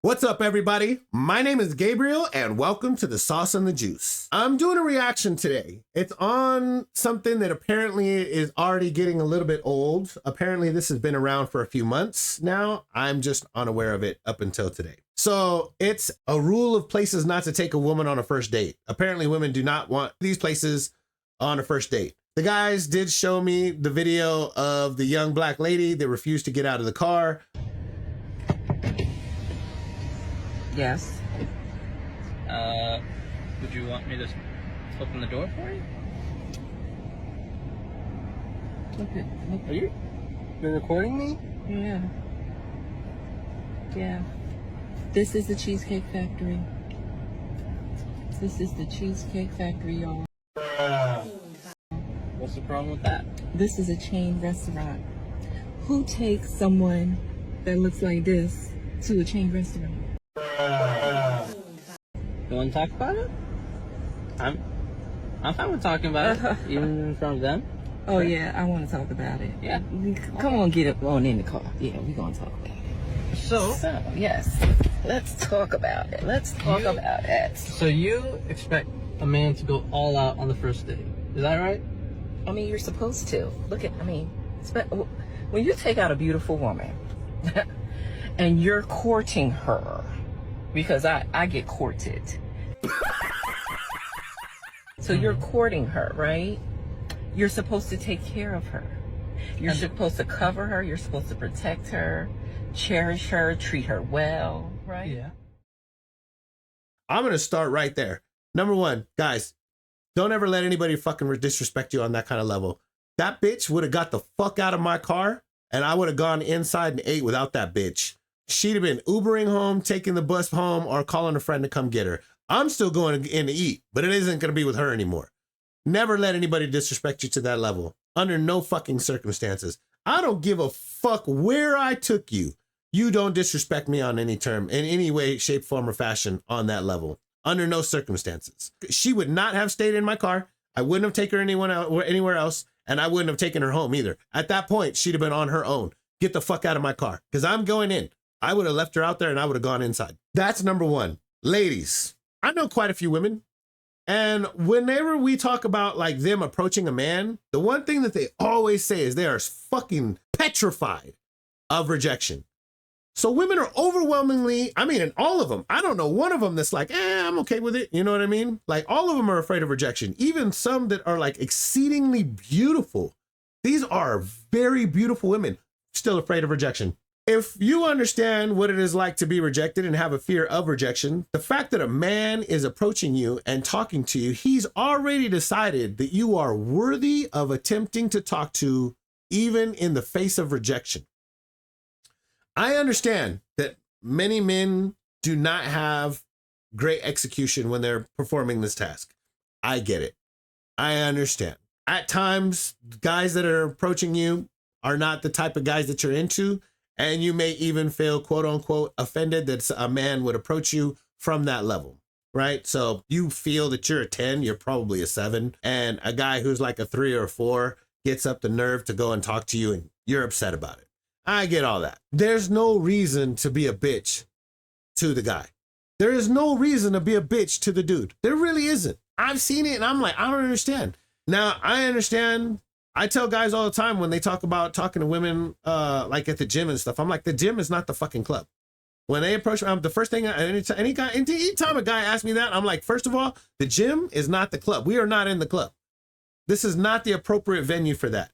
What's up, everybody? My name is Gabriel, and welcome to the Sauce and the Juice. I'm doing a reaction today. It's on something that apparently is already getting a little bit old. Apparently, this has been around for a few months now. I'm just unaware of it up until today. So it's a rule of places not to take a woman on a first date. Apparently, women do not want these places on a first date. The guys did show me the video of the young black lady that refused to get out of the car. Yes. Would you want me to open the door for you? Look. Are you recording me? Yeah. Yeah. This is the Cheesecake Factory. This is the Cheesecake Factory, y'all. What's the problem with that? This is a chain restaurant. Who takes someone that looks like this to a chain restaurant? You want to talk about it? I'm fine with talking about it, even in front of them. Oh yeah, I want to talk about it. Yeah. Come on, get up on in the car. Yeah, we're gonna talk about it. So yes, let's talk about it. Let's talk about it. So you expect a man to go all out on the first date? Is that right? I mean, you're supposed to. When you take out a beautiful woman and you're courting her, because I get courted. So you're courting her, right? You're supposed to take care of her. You're supposed to cover her. You're supposed to protect her, cherish her, treat her well, right? Yeah. I'm going to start right there. Number one, guys, don't ever let anybody fucking disrespect you on that kind of level. That bitch would have got the fuck out of my car and I would have gone inside and ate without that bitch. She'd have been Ubering home, taking the bus home, or calling a friend to come get her. I'm still going in to eat, but it isn't going to be with her anymore. Never let anybody disrespect you to that level. Under no fucking circumstances. I don't give a fuck where I took you. You don't disrespect me on any term, in any way, shape, form, or fashion on that level. Under no circumstances. She would not have stayed in my car. I wouldn't have taken her anywhere else, and I wouldn't have taken her home either. At that point, she'd have been on her own. Get the fuck out of my car, because I'm going in. I would have left her out there and I would have gone inside. That's number one. Ladies, I know quite a few women. And whenever we talk about like them approaching a man, the one thing that they always say is they are fucking petrified of rejection. So women are overwhelmingly, I mean, and all of them, I don't know one of them that's like, I'm okay with it. You know what I mean? Like all of them are afraid of rejection. Even some that are like exceedingly beautiful. These are very beautiful women still afraid of rejection. If you understand what it is like to be rejected and have a fear of rejection, the fact that a man is approaching you and talking to you, he's already decided that you are worthy of attempting to talk to, even in the face of rejection. I understand that many men do not have great execution when they're performing this task. I get it. I understand. At times, guys that are approaching you are not the type of guys that you're into. And you may even feel, quote unquote, offended that a man would approach you from that level, right? So you feel that you're a 10, you're probably a 7. And a guy who's like a 3 or a 4 gets up the nerve to go and talk to you and you're upset about it. I get all that. There's no reason to be a bitch to the guy. There is no reason to be a bitch to the dude. There really isn't. I've seen it and I'm like, I don't understand. Now, I understand. I tell guys all the time when they talk about talking to women, like at the gym and stuff, I'm like, the gym is not the fucking club. When they approach me, the first thing, anytime a guy asks me that, I'm like, first of all, the gym is not the club. We are not in the club. This is not the appropriate venue for that.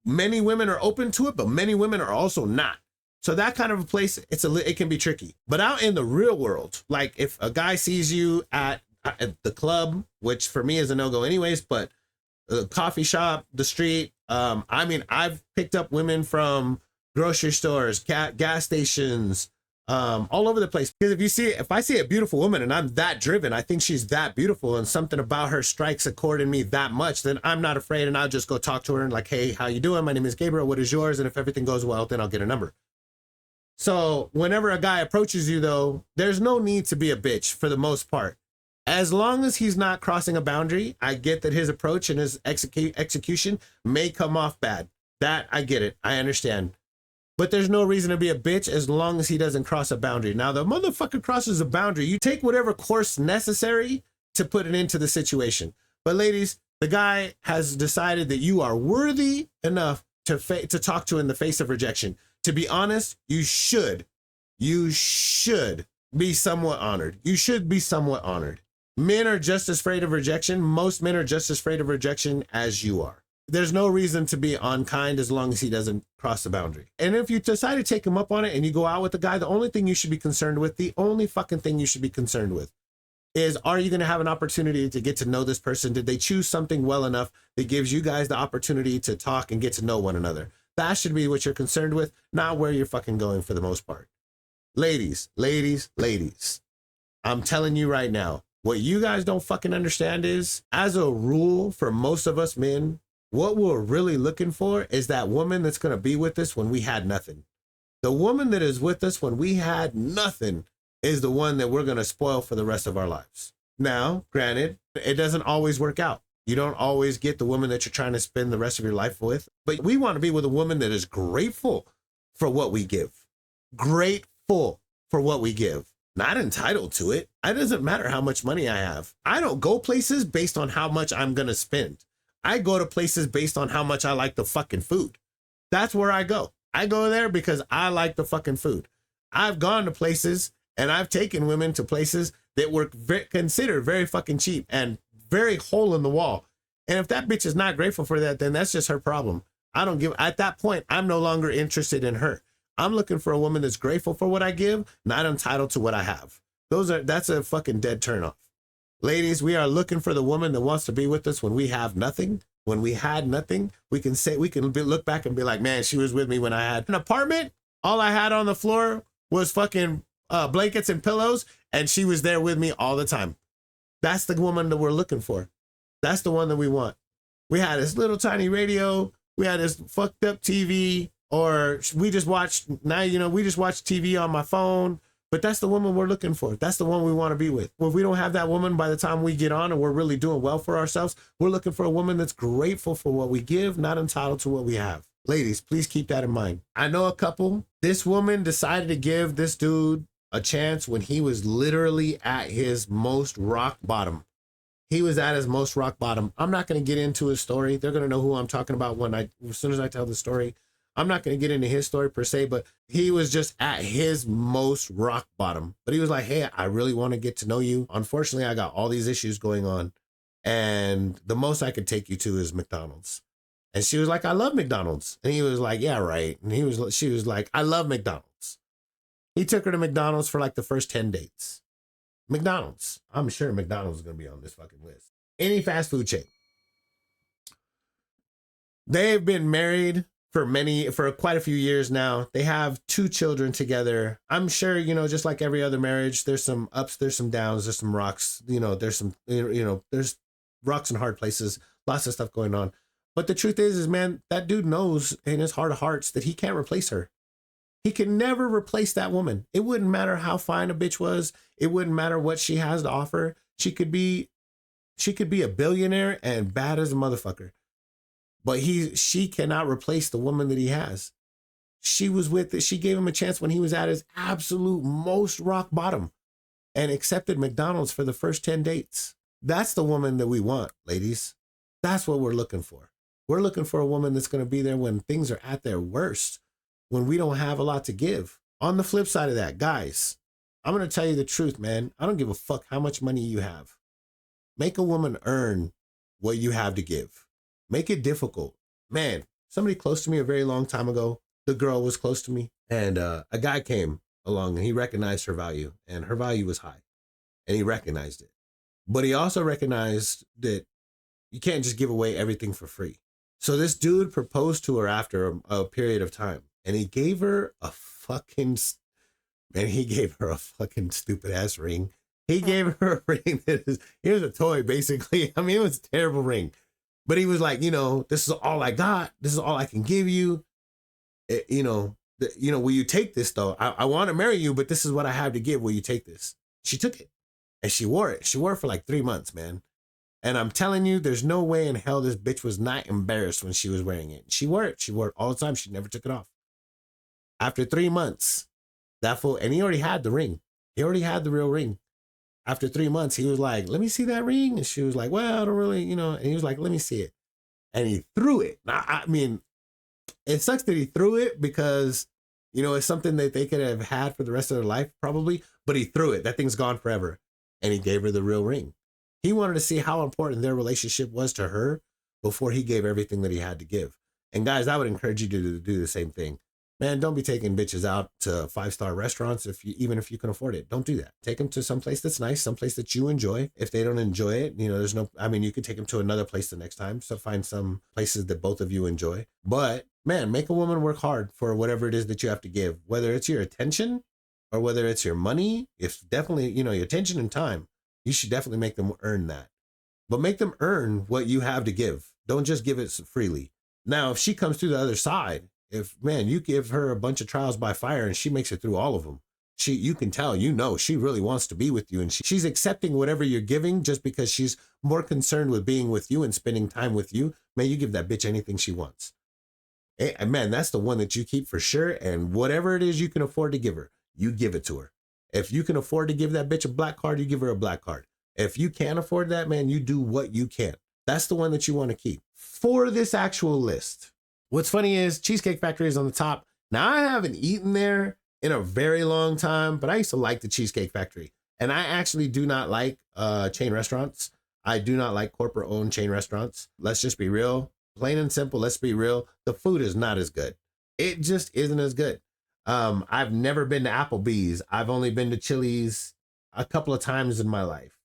Many women are open to it, but many women are also not. So that kind of a place, it can be tricky. But out in the real world, like if a guy sees you at the club, which for me is a no-go anyways, but the coffee shop, the street. I mean, I've picked up women from grocery stores, gas stations, all over the place. Because if I see a beautiful woman and I'm that driven, I think she's that beautiful and something about her strikes a chord in me that much, then I'm not afraid and I'll just go talk to her and like, hey, how you doing? My name is Gabriel. What is yours? And if everything goes well, then I'll get a number. So whenever a guy approaches you though, there's no need to be a bitch for the most part. As long as he's not crossing a boundary, I get that his approach and his execution may come off bad. That I get it. I understand. But there's no reason to be a bitch as long as he doesn't cross a boundary. Now, the motherfucker crosses a boundary. You take whatever course necessary to put it into the situation. But ladies, the guy has decided that you are worthy enough to talk to in the face of rejection. To be honest, you should be somewhat honored. You should be somewhat honored. Men are just as afraid of rejection. Most men are just as afraid of rejection as you are. There's no reason to be unkind as long as he doesn't cross the boundary. And if you decide to take him up on it and you go out with the guy, the only thing you should be concerned with, the only fucking thing you should be concerned with is, are you going to have an opportunity to get to know this person? Did they choose something well enough that gives you guys the opportunity to talk and get to know one another? That should be what you're concerned with, not where you're fucking going for the most part. Ladies, I'm telling you right now, what you guys don't fucking understand is, as a rule, for most of us men, what we're really looking for is that woman that's going to be with us when we had nothing. The woman that is with us when we had nothing is the one that we're going to spoil for the rest of our lives. Now, granted, it doesn't always work out. You don't always get the woman that you're trying to spend the rest of your life with. But we want to be with a woman that is grateful for what we give. Grateful for what we give. Not entitled to it. It doesn't matter how much money I have. I don't go places based on how much I'm going to spend. I go to places based on how much I like the fucking food. That's where I go. I go there because I like the fucking food. I've gone to places and I've taken women to places that were considered very fucking cheap and very hole in the wall. And if that bitch is not grateful for that, then that's just her problem. At that point, I'm no longer interested in her. I'm looking for a woman that's grateful for what I give, not entitled to what I have. That's a fucking dead turnoff. Ladies, we are looking for the woman that wants to be with us when we have nothing. When we had nothing, we can look back and be like, man, she was with me when I had an apartment. All I had on the floor was fucking blankets and pillows, and she was there with me all the time. That's the woman that we're looking for. That's the one that we want. We had this little tiny radio. We had this fucked up TV, or we just watched TV on my phone. But that's the woman we're looking for. That's the one we want to be with. Well, if we don't have that woman by the time we get on and we're really doing well for ourselves, we're looking for a woman that's grateful for what we give, not entitled to what we have. Ladies, please keep that in mind. I know a couple. This woman decided to give this dude a chance when he was literally at his most rock bottom. He was at his most rock bottom. I'm not going to get into his story. They're going to know who I'm talking about as soon as I tell the story. I'm not going to get into his story per se, but he was just at his most rock bottom. But he was like, hey, I really want to get to know you. Unfortunately, I got all these issues going on, and the most I could take you to is McDonald's. And she was like, I love McDonald's. And he was like, yeah, right. And she was like, I love McDonald's. He took her to McDonald's for like the first 10 dates. McDonald's. I'm sure McDonald's is going to be on this fucking list. Any fast food chain. They've been married for quite a few years now. They have 2 children together. I'm sure, just like every other marriage, there's some ups, there's some downs, there's some rocks, there's rocks and hard places, lots of stuff going on. But the truth is, man, that dude knows in his heart of hearts that he can't replace her. He can never replace that woman. It wouldn't matter how fine a bitch was. It wouldn't matter what she has to offer. She could be a billionaire and bad as a motherfucker. But she cannot replace the woman that he has. She gave him a chance when he was at his absolute most rock bottom and accepted McDonald's for the first 10 dates. That's the woman that we want, ladies. That's what we're looking for. We're looking for a woman that's going to be there when things are at their worst, when we don't have a lot to give. On the flip side of that, guys, I'm going to tell you the truth, man. I don't give a fuck how much money you have. Make a woman earn what you have to give. Make it difficult. Man, somebody close to me a very long time ago, the girl was close to me, and a guy came along and he recognized her value, and her value was high, and he recognized it. But he also recognized that you can't just give away everything for free. So this dude proposed to her after a period of time, and he gave her a fucking stupid ass ring. He gave her a ring that is, here's a toy, basically. I mean, it was a terrible ring. But he was like, this is all I got. This is all I can give you. Will you take this though? I want to marry you, but this is what I have to give. Will you take this? She took it and she wore it. She wore it for like 3 months, man. And I'm telling you, there's no way in hell this bitch was not embarrassed when she was wearing it. She wore it. She wore it all the time. She never took it off. After 3 months, that fool, and he already had the ring. He already had the real ring. After 3 months, he was like, let me see that ring. And she was like, well, I don't really, and he was like, let me see it. And he threw it. Now, I mean, it sucks that he threw it because, it's something that they could have had for the rest of their life, probably, but he threw it. That thing's gone forever. And he gave her the real ring. He wanted to see how important their relationship was to her before he gave everything that he had to give. And guys, I would encourage you to do the same thing. Man, don't be taking bitches out to 5-star restaurants even if you can afford it. Don't do that. Take them to some place that's nice, some place that you enjoy. If they don't enjoy it, you could take them to another place the next time. So find some places that both of you enjoy. But man, make a woman work hard for whatever it is that you have to give, whether it's your attention or whether it's your money. It's definitely, your attention and time. You should definitely make them earn that. But make them earn what you have to give. Don't just give it freely. Now, if she comes through the other side, you give her a bunch of trials by fire and she makes it through all of them, you can tell, she really wants to be with you, and she's accepting whatever you're giving just because she's more concerned with being with you and spending time with you. Man, you give that bitch anything she wants. And man, that's the one that you keep for sure. And whatever it is you can afford to give her, you give it to her. If you can afford to give that bitch a black card, you give her a black card. If you can't afford that, man, you do what you can. That's the one that you want to keep for this actual list. What's funny is Cheesecake Factory is on the top. Now, I haven't eaten there in a very long time, but I used to like the Cheesecake Factory. And I actually do not like chain restaurants. I do not like corporate-owned chain restaurants. Let's just be real. Plain and simple, let's be real. The food is not as good. It just isn't as good. I've never been to Applebee's. I've only been to Chili's a couple of times in my life.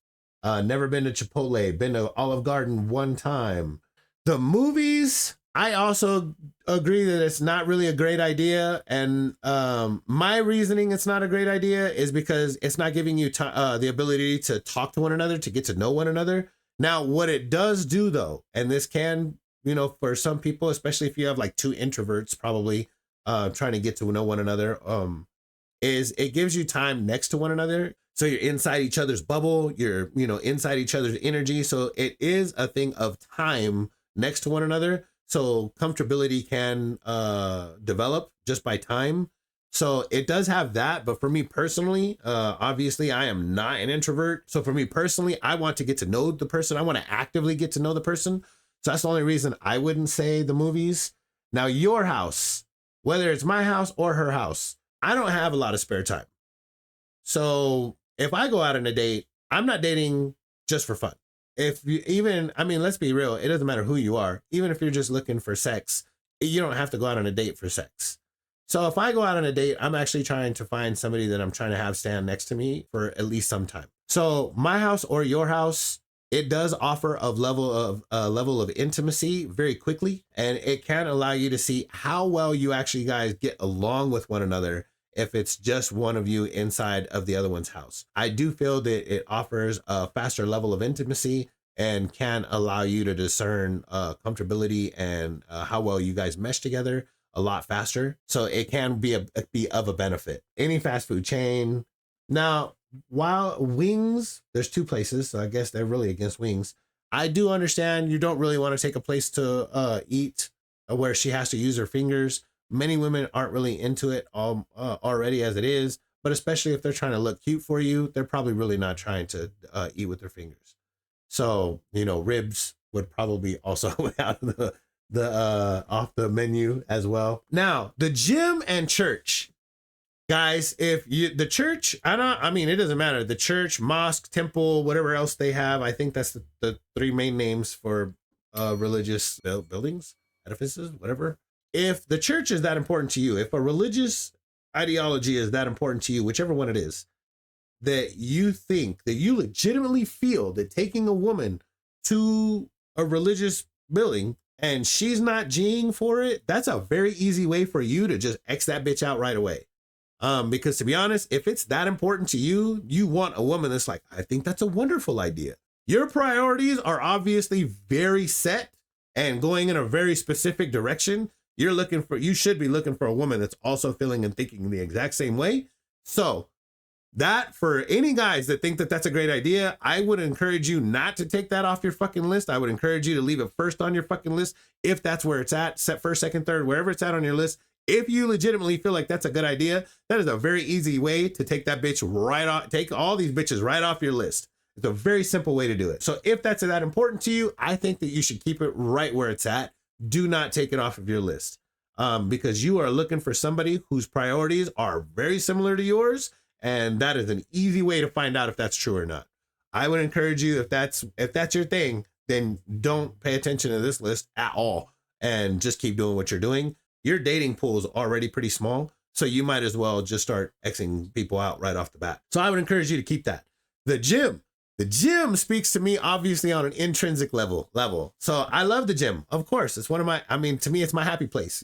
Never been to Chipotle. Been to Olive Garden one time. The movies, I also agree that it's not really a great idea. And my reasoning it's not a great idea is because it's not giving you the ability to talk to one another, to get to know one another. Now, what it does do, though, and this can, for some people, especially if you have like two introverts probably trying to get to know one another, is it gives you time next to one another. So you're inside each other's bubble, you're, inside each other's energy. So it is a thing of time next to one another. So comfortability can develop just by time. So it does have that. But for me personally, obviously I am not an introvert. So for me personally, I want to get to know the person. I want to actively get to know the person. So that's the only reason I wouldn't say the movies. Now, your house, whether it's my house or her house, I don't have a lot of spare time. So if I go out on a date, I'm not dating just for fun. Let's be real. It doesn't matter who you are. Even if you're just looking for sex, you don't have to go out on a date for sex. So if I go out on a date, I'm actually trying to find somebody that I'm trying to have stand next to me for at least some time. So my house or your house, it does offer a level of intimacy very quickly, and it can allow you to see how well you actually guys get along with one another if it's just one of you inside of the other one's house. I do feel that it offers a faster level of intimacy and can allow you to discern comfortability and how well you guys mesh together a lot faster. So it can be of a benefit. Any fast food chain. Now, while wings, there's two places, so I guess they're really against wings. I do understand you don't really want to take a place to eat where she has to use her fingers. Many women aren't really into it already as it is, but especially if they're trying to look cute for you, they're probably really not trying to eat with their fingers. So, ribs would probably also out of the off the menu as well. Now, the gym and church. Guys, the church, it doesn't matter. The church, mosque, temple, whatever else they have. I think that's the three main names for religious buildings, edifices, whatever. If the church is that important to you, if a religious ideology is that important to you, whichever one it is, that you think, that you legitimately feel that taking a woman to a religious building and she's not G'ing for it, that's a very easy way for you to just X that bitch out right away. Because to be honest, if it's that important to you, you want a woman that's like, I think that's a wonderful idea. Your priorities are obviously very set and going in a very specific direction. You should be looking for a woman that's also feeling and thinking the exact same way. So that, for any guys that think that that's a great idea, I would encourage you not to take that off your fucking list. I would encourage you to leave it first on your fucking list. If that's where it's at, set first, second, third, wherever it's at on your list. If you legitimately feel like that's a good idea, that is a very easy way to take that bitch right off, take all these bitches right off your list. It's a very simple way to do it. So if that's that important to you, I think that you should keep it right where it's at. Do not take it off of your list, because you are looking for somebody whose priorities are very similar to yours. And that is an easy way to find out if that's true or not. I would encourage you, if that's your thing, then don't pay attention to this list at all and just keep doing what you're doing. Your dating pool is already pretty small, so you might as well just start Xing people out right off the bat. So I would encourage you to keep that. The gym speaks to me obviously on an intrinsic level. So I love the gym. Of course, it's one of my, to me, it's my happy place.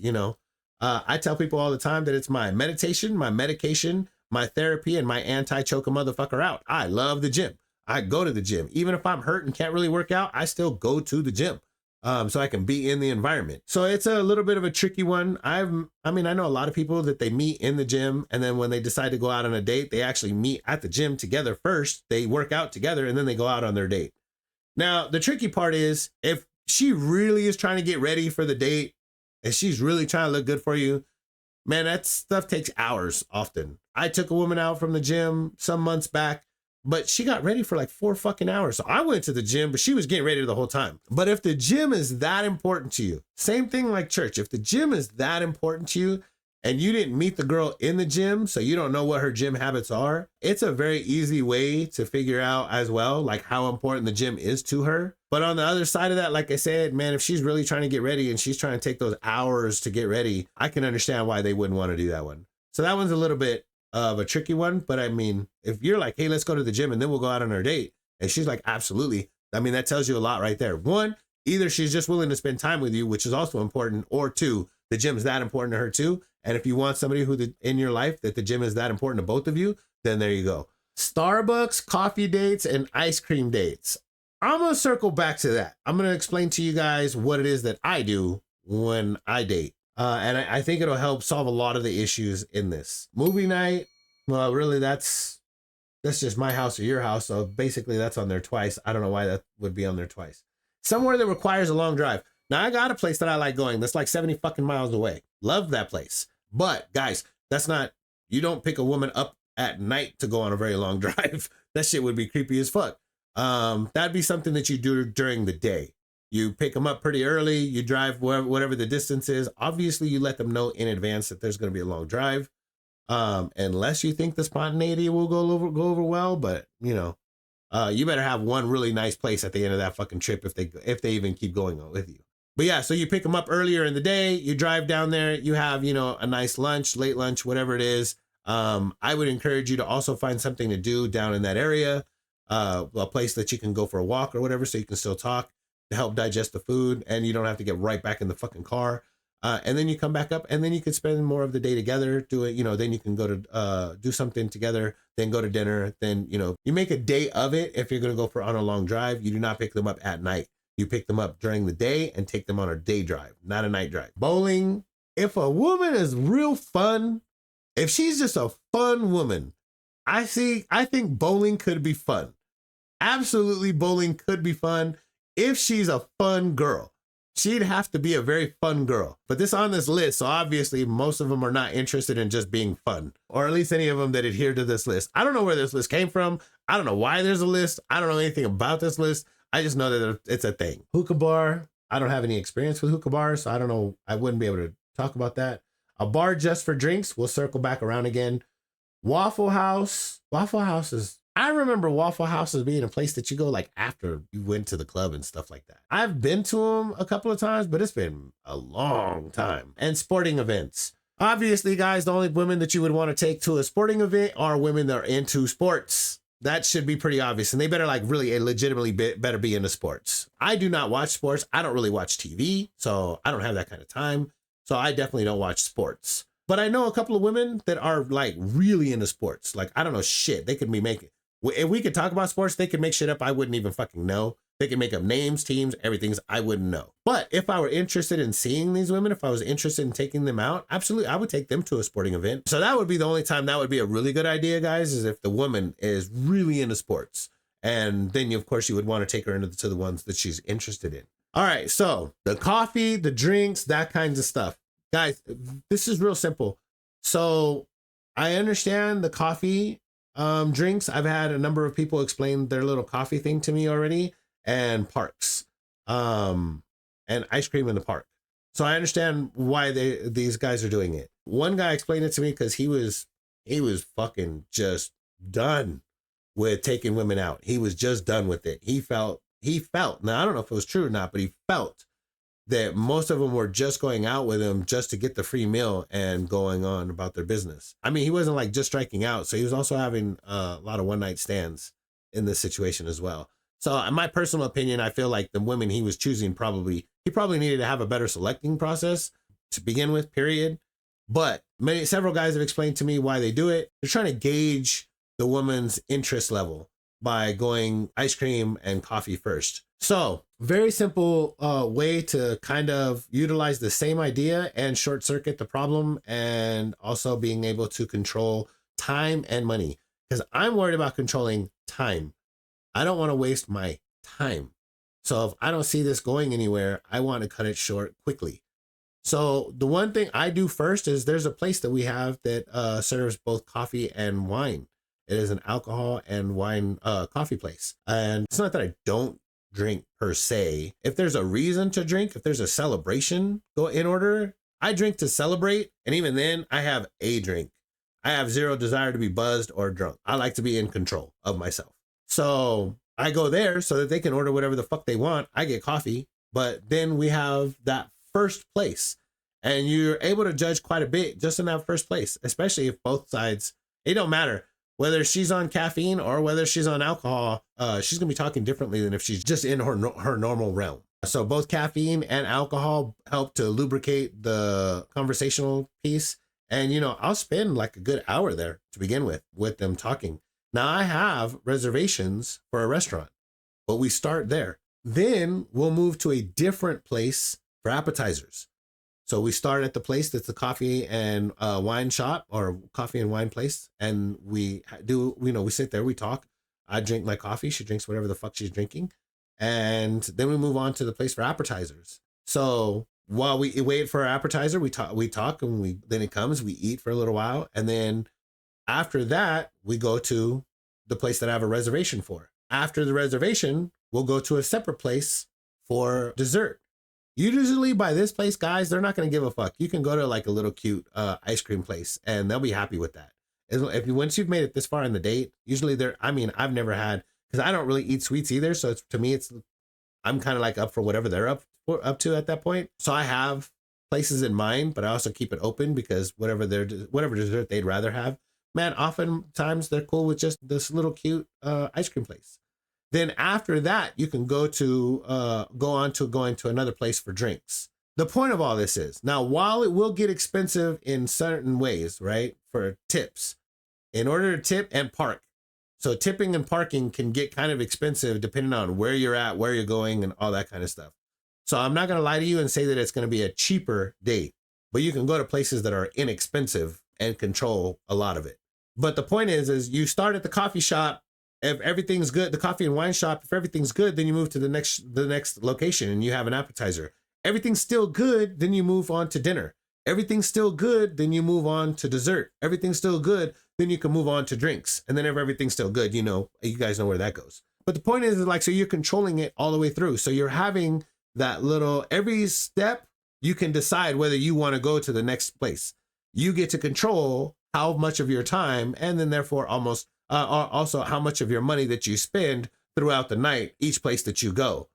I tell people all the time that it's my meditation, my medication, my therapy, and my anti-choke a motherfucker out. I love the gym. I go to the gym. Even if I'm hurt and can't really work out, I still go to the gym. So I can be in the environment. So it's a little bit of a tricky one. I know a lot of people that they meet in the gym, and then when they decide to go out on a date, they actually meet at the gym together first. They work out together, and then they go out on their date. Now, the tricky part is if she really is trying to get ready for the date and she's really trying to look good for you, man, that stuff takes hours often. I took a woman out from the gym some months back, but she got ready for like 4 fucking hours. So I went to the gym, but she was getting ready the whole time. But if the gym is that important to you, same thing like church. If the gym is that important to you and you didn't meet the girl in the gym, so you don't know what her gym habits are, it's a very easy way to figure out as well, like how important the gym is to her. But on the other side of that, like I said, man, if she's really trying to get ready and she's trying to take those hours to get ready, I can understand why they wouldn't want to do that one. So that one's a little bit of a tricky one. But if you're like, hey, let's go to the gym and then we'll go out on our date, and she's like, absolutely, that tells you a lot right there. One, either she's just willing to spend time with you, which is also important, or two, the gym is that important to her too. And if you want somebody in your life that the gym is that important to both of you, then there you go. Starbucks, coffee dates, and ice cream dates. I'm going to circle back to that. I'm going to explain to you guys what it is that I do when I date. And I think it'll help solve a lot of the issues in this. Movie night, well, really, that's just my house or your house. So basically that's on there twice. I don't know why that would be on there twice. Somewhere that requires a long drive. Now, I got a place that I like going that's like 70 fucking miles away. Love that place. But guys, you don't pick a woman up at night to go on a very long drive. That shit would be creepy as fuck. That'd be something that you do during the day. You pick them up pretty early, you drive whatever the distance is. Obviously, you let them know in advance that there's going to be a long drive, unless you think the spontaneity will go over well. But you better have one really nice place at the end of that fucking trip if they even keep going on with you. But yeah, so you pick them up earlier in the day, you drive down there, you have a nice lunch, late lunch, whatever it is. I would encourage you to also find something to do down in that area, a place that you can go for a walk or whatever, so you can still talk, to help digest the food, and you don't have to get right back in the fucking car. And then you come back up, and then you could spend more of the day together. Then you can go to do something together, then go to dinner. Then, you make a day of it. If you're going to go on a long drive, you do not pick them up at night. You pick them up during the day and take them on a day drive, not a night drive. Bowling. If a woman is real fun, if she's just a fun woman, I think bowling could be fun. Absolutely, bowling could be fun. If she's a fun girl, she'd have to be a very fun girl. But this on this list, so obviously most of them are not interested in just being fun, or at least any of them that adhere to this list. I don't know where this list came from. I don't know why there's a list. I don't know anything about this list. I just know that it's a thing. Hookah bar. I don't have any experience with hookah bars, so I don't know. I wouldn't be able to talk about that. A bar just for drinks. We'll circle back around again. Waffle House. I remember Waffle House as being a place that you go like after you went to the club and stuff like that. I've been to them a couple of times, but it's been a long time. And sporting events. Obviously, guys, the only women that you would want to take to a sporting event are women that are into sports. That should be pretty obvious. And they better really legitimately better be into sports. I do not watch sports. I don't really watch TV, so I don't have that kind of time. So I definitely don't watch sports. But I know a couple of women that are like really into sports. Like, I don't know shit. They could be making... If we could talk about sports, they could make shit up I wouldn't even fucking know. They can make up names, teams, everything I wouldn't know. But if I were interested in seeing these women, if I was interested in taking them out, absolutely, I would take them to a sporting event. So that would be the only time that would be a really good idea, guys, is if the woman is really into sports. And then, of course, you would want to take her to the ones that she's interested in. All right, so the coffee, the drinks, that kinds of stuff. Guys, this is real simple. So I understand the coffee drinks. I've had a number of people explain their little coffee thing to me already, and parks, and ice cream in the park. So I understand why these guys are doing it. One guy explained it to me because he was fucking just done with taking women out. He was just done with it. He felt, now I don't know if it was true or not, but he felt that most of them were just going out with him just to get the free meal and going on about their business. I mean, he wasn't like just striking out. So he was also having a lot of one night stands in this situation as well. So in my personal opinion, I feel like the women he was choosing he probably needed to have a better selecting process to begin with, period. But several guys have explained to me why they do it. They're trying to gauge the woman's interest level by going ice cream and coffee first. So very simple way to kind of utilize the same idea and short circuit the problem, and also being able to control time and money, because I'm worried about controlling time. I don't want to waste my time. So if I don't see this going anywhere, I want to cut it short quickly. So the one thing I do first is there's a place that we have that serves both coffee and wine. It is an alcohol and wine coffee place. And it's not that I don't drink per se. If there's a reason to drink, if there's a celebration go in order, I drink to celebrate. And even then I have a drink. I have zero desire to be buzzed or drunk. I like to be in control of myself. So I go there so that they can order whatever the fuck they want. I get coffee, but then we have that first place, and you're able to judge quite a bit just in that first place, especially if both sides, it don't matter whether she's on caffeine or whether she's on alcohol. She's gonna be talking differently than if she's just in her normal realm. So both caffeine and alcohol help to lubricate the conversational piece. And, you know, I'll spend like a good hour there to begin with them talking. Now I have reservations for a restaurant, but we start there. Then we'll move to a different place for appetizers. So we start at the place that's the coffee and wine shop, or coffee and wine place. And we do, you know, we sit there, we talk. I drink my coffee. She drinks whatever the fuck she's drinking. And then we move on to the place for appetizers. So while we wait for our appetizer, we talk, and then it comes, we eat for a little while. And then after that, we go to the place that I have a reservation for. After the reservation, we'll go to a separate place for dessert. Usually by this place, guys, they're not going to give a fuck. You can go to like a little cute ice cream place and they'll be happy with that. Once you've made it this far in the date, usually I've never had, because I don't really eat sweets either. So to me, I'm kind of like up for whatever they're up to at that point. So I have places in mind, but I also keep it open, because whatever dessert they'd rather have, man, oftentimes they're cool with just this little cute ice cream place. Then after that, you can go on to going to another place for drinks. The point of all this is, now, while it will get expensive in certain ways, right, for tips, in order to tip and park. So tipping and parking can get kind of expensive depending on where you're at, where you're going, and all that kind of stuff. So I'm not going to lie to you and say that it's going to be a cheaper date, but you can go to places that are inexpensive and control a lot of it. But the point is you start at the coffee shop. If everything's good, the coffee and wine shop, if everything's good, then you move to the next location and you have an appetizer. Everything's still good, then you move on to dinner. Everything's still good, then you move on to dessert. Everything's still good, then you can move on to drinks. And then if everything's still good, you guys know where that goes. But the point is like, so you're controlling it all the way through. So you're having that little, every step, you can decide whether you want to go to the next place. You get to control how much of your time, and then therefore also how much of your money that you spend throughout the night, each place that you go.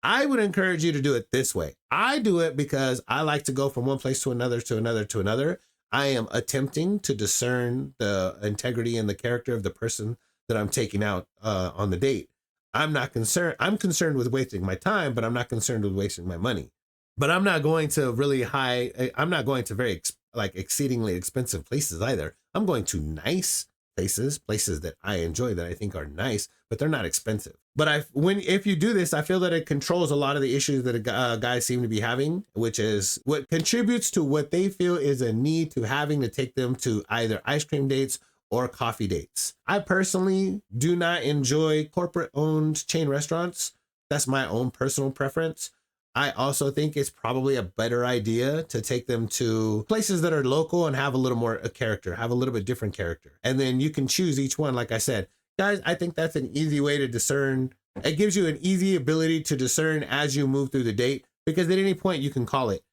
I would encourage you to do it this way. I do it because I like to go from one place to another, to another, to another. I am attempting to discern the integrity and the character of the person that I'm taking out on the date. I'm not concerned. I'm concerned with wasting my time, but I'm not concerned with wasting my money. But I'm not going to I'm not going to very exceedingly expensive places either. I'm going to nice places that I enjoy, that I think are nice, but they're not expensive. But if you do this, I feel that it controls a lot of the issues that guys seem to be having, which is what contributes to what they feel is a need to having to take them to either ice cream dates or coffee dates. I personally do not enjoy corporate owned chain restaurants. That's my own personal preference. I also think it's probably a better idea to take them to places that are local and have a little more a character, have a little bit different character. And then you can choose each one. Like I said, guys, I think that's an easy way to discern. It gives you an easy ability to discern as you move through the date, because at any point you can call it.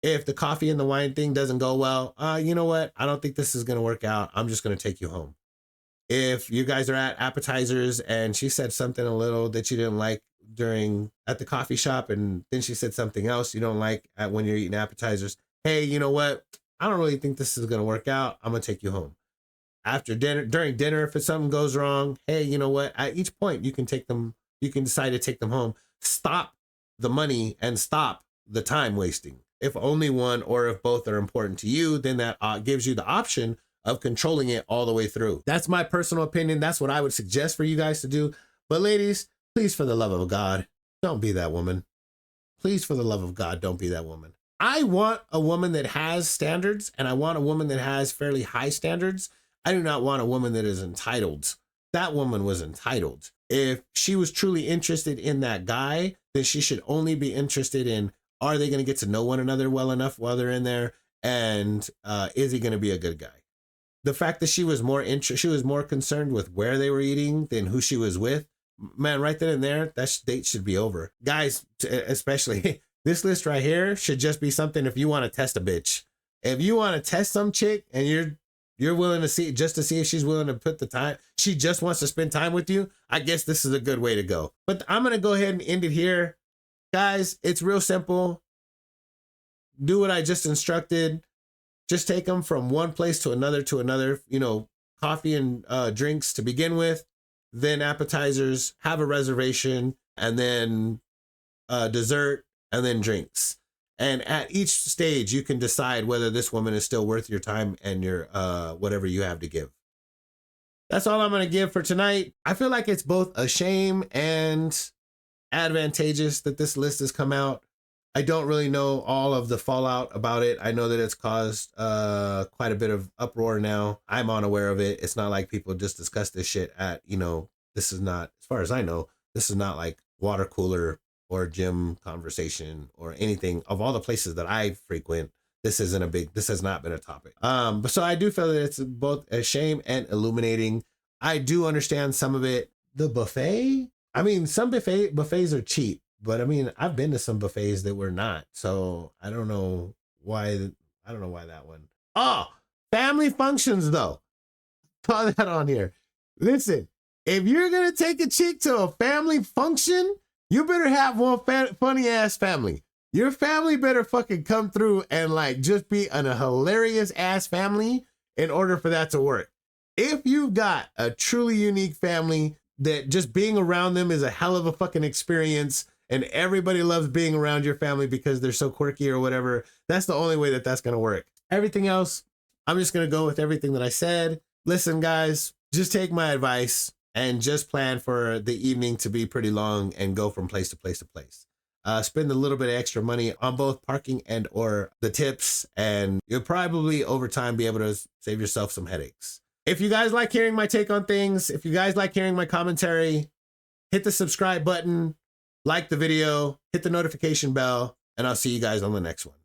If the coffee and the wine thing doesn't go well, you know what? I don't think this is going to work out. I'm just going to take you home. If you guys are at appetizers and she said something a little that you didn't like at the coffee shop, and then she said something else you don't like when you're eating appetizers, hey, you know what? I don't really think this is going to work out. I'm going to take you home. After dinner, during dinner, if something goes wrong, hey, you know what? At each point, you can decide to take them home. Stop the money and stop the time wasting. If only one or if both are important to you, then that gives you the option of controlling it all the way through. That's my personal opinion. That's what I would suggest for you guys to do. But ladies, please, for the love of God, don't be that woman. Please, for the love of God, don't be that woman. I want a woman that has standards, and I want a woman that has fairly high standards. I do not want a woman that is entitled. That woman was entitled. If she was truly interested in that guy, then she should only be interested in, are they going to get to know one another well enough while they're in there? And is he going to be a good guy? The fact that she was more concerned with where they were eating than who she was with, man, right then and there, that date should be over. Guys, especially this list right here should just be something if you want to test a bitch. If you want to test some chick and you're willing to see, just to see if she's willing to put the time, she just wants to spend time with you, I guess this is a good way to go. But I'm going to go ahead and end it here. Guys, it's real simple. Do what I just instructed. Just take them from one place to another, you know, coffee and drinks to begin with, then appetizers, have a reservation, and then dessert, and then drinks. And at each stage, you can decide whether this woman is still worth your time and your whatever you have to give. That's all I'm going to give for tonight. I feel like it's both a shame and advantageous that this list has come out. I don't really know all of the fallout about it. I know that it's caused quite a bit of uproar now. I'm unaware of it. It's not like people just discuss this shit at, you know, this is not, as far as I know, this is not like water cooler or gym conversation or anything. Of all the places that I frequent, this has not been a topic. But so I do feel that it's both a shame and illuminating. I do understand some of it. The buffet, I mean, some buffets are cheap, but I mean, I've been to some buffets that were not. So I don't know why that one. Oh, family functions though. Saw that on here. Listen, if you're going to take a chick to a family function, you better have one funny ass family. Your family better fucking come through and like just be a hilarious ass family in order for that to work. If you've got a truly unique family that just being around them is a hell of a fucking experience and everybody loves being around your family because they're so quirky or whatever, that's the only way that that's going to work. Everything else, I'm just going to go with everything that I said. Listen, guys, just take my advice and just plan for the evening to be pretty long and go from place to place to place. Spend a little bit of extra money on both parking and or the tips, and you'll probably over time be able to save yourself some headaches. If you guys like hearing my take on things, if you guys like hearing my commentary, hit the subscribe button, like the video, hit the notification bell, and I'll see you guys on the next one.